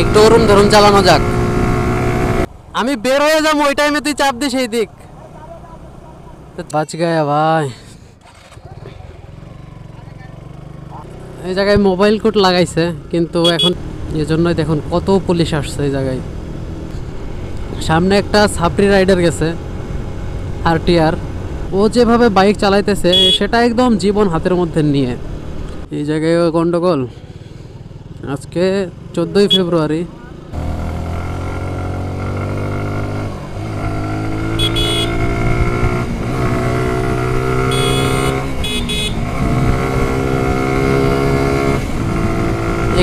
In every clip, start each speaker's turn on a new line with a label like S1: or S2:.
S1: একটু ওরম ধরুন চালানো যাক। আমি বের হয়ে যাবো ওই টাইমে, তুই চাপ দিস এই দিক। বাঁচ গায়া ভাই। এই জায়গায় মোবাইল কোড লাগাইছে, কিন্তু এখন এজন্যই দেখুন কত পুলিশ আসছে এই জায়গায়। সামনে একটা সাপড়ি রাইডার গেছে আরটিআর, ও যেভাবে বাইক চালাইতেছে সেটা একদম জীবন হাতের মধ্যে নিয়ে। এই জায়গায় গন্ডগোল। আজকে 14ই ফেব্রুয়ারি।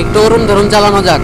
S1: একটু ওরম ধরুন চালানো যাক।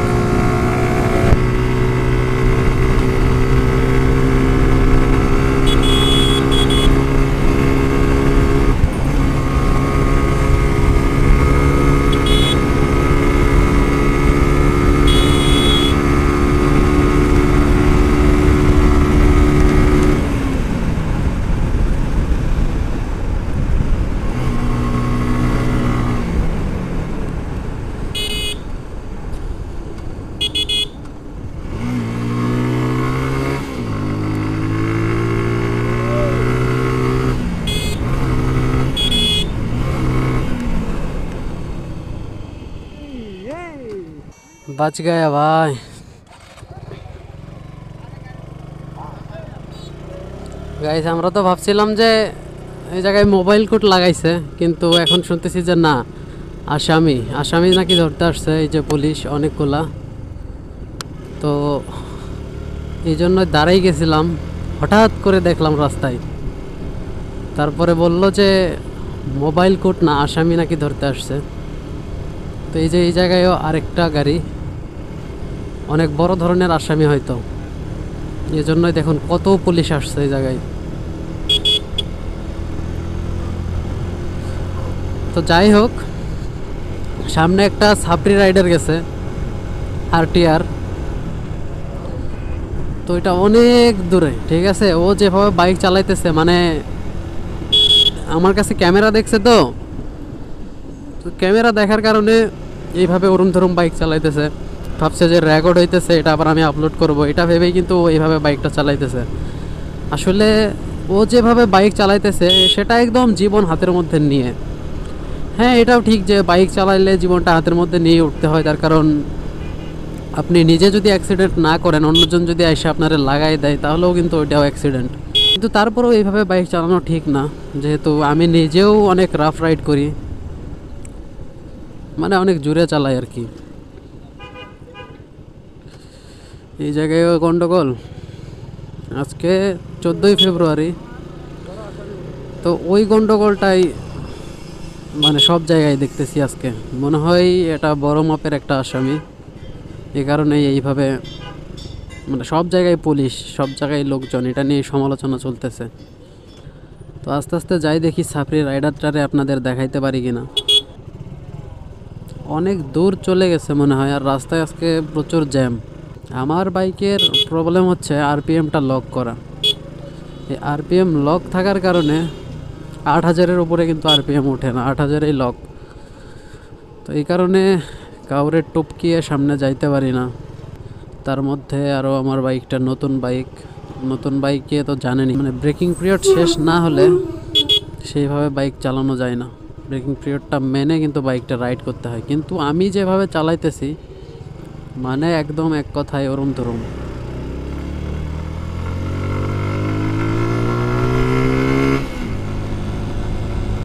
S1: बच गया भाई। গাইস আমরা তো ভাবছিলাম যে এই জায়গায় মোবাইল কোড লাগাইছে, কিন্তু এখন শুনতেছি যে না, আসামি নাকি ধরতে আসছে এই যে পুলিশ অনেকগুলা। তো এই জন্য দাঁড়াই গেছিলাম, হঠাৎ করে দেখলাম রাস্তায়, তারপরে বলল যে মোবাইল কোড না, আসামি নাকি ধরতে আসছে। তো এই যে এই জায়গায়ও আরেকটা গাড়ি, অনেক বড় ধরনের আসামি হয়তো, এই জন্যই দেখুন কত পুলিশ আসছে এই জায়গায়। তো যাই হোক, সামনে একটা সাপড়ি রাইডার গেছে আরটিআর, তো এটা অনেক দূরে, ঠিক আছে। ও যেভাবে বাইক চালাইতেছে, মানে আমার কাছে ক্যামেরা দেখছে, তো ক্যামেরা দেখার কারণে এইভাবে ওরম ধরুম বাইক চালাইতেছে, ভাবছে যে রেকর্ড হইতেছে, এটা আবার আমি আপলোড করব, এটা ভেবেই কিন্তু এইভাবে বাইকটা চালাইতেছে। আসলে ও যেভাবে বাইক চালাইতেছে সেটা একদম জীবন হাতের মধ্যে নিয়ে। হ্যাঁ, এটাও ঠিক যে বাইক চালাইলে জীবনটা হাতের মধ্যে নিয়ে উঠতে হয়, তার কারণ আপনি নিজে যদি অ্যাক্সিডেন্ট না করেন, অন্যজন যদি এসে আপনারে লাগাই দেয়, তাহলেও কিন্তু ওইটাও অ্যাক্সিডেন্ট। কিন্তু তারপরেও এইভাবে বাইক চালানো ঠিক না, যেহেতু আমি নিজেও অনেক রাফ রাইড করি, মানে অনেক জোরে চালাই আর কি। এই জায়গায় গন্ডগোল। আজকে 14ই ফেব্রুয়ারি। তো ওই গন্ডগোলটাই মানে সব জায়গায় দেখতেছি আজকে। মনে হয় এটা বড় মাপের একটা আসামি, এ কারণেই এইভাবে মানে সব জায়গায় পুলিশ, সব জায়গায় লোকজন, এটা নিয়ে সমালোচনা চলতেছে। তো আস্তে আস্তে যাই দেখি সাপড়ি রাইডারটারে আপনাদের দেখাইতে পারি কিনা। অনেক দূর চলে গেছে মনে হয়, আর রাস্তায় আজকে প্রচুর জ্যাম। আমার বাইকের প্রবলেম হচ্ছে আরপিএমটা লক করা। এই আরপিএম লক থাকার কারণে 8000-এর উপরে কিন্তু আরপিএম ওঠে না, 8000-এই লক। তো এই কারণে কাউরে টপকিয়ে সামনে যাইতে পারি না। তার মধ্যে আরও আমার বাইকটা নতুন বাইকে তো জানেনি, মানে ব্রেকিং পিরিয়ড শেষ না হলে সেইভাবে বাইক চালানো যায় না। ব্রেকিং পিরিয়ডটা মেনে কিন্তু বাইকটা রাইড করতে হয়, কিন্তু আমি যেভাবে চালাইতেছি মানে একদম এক কথায় ওরম ধরুম।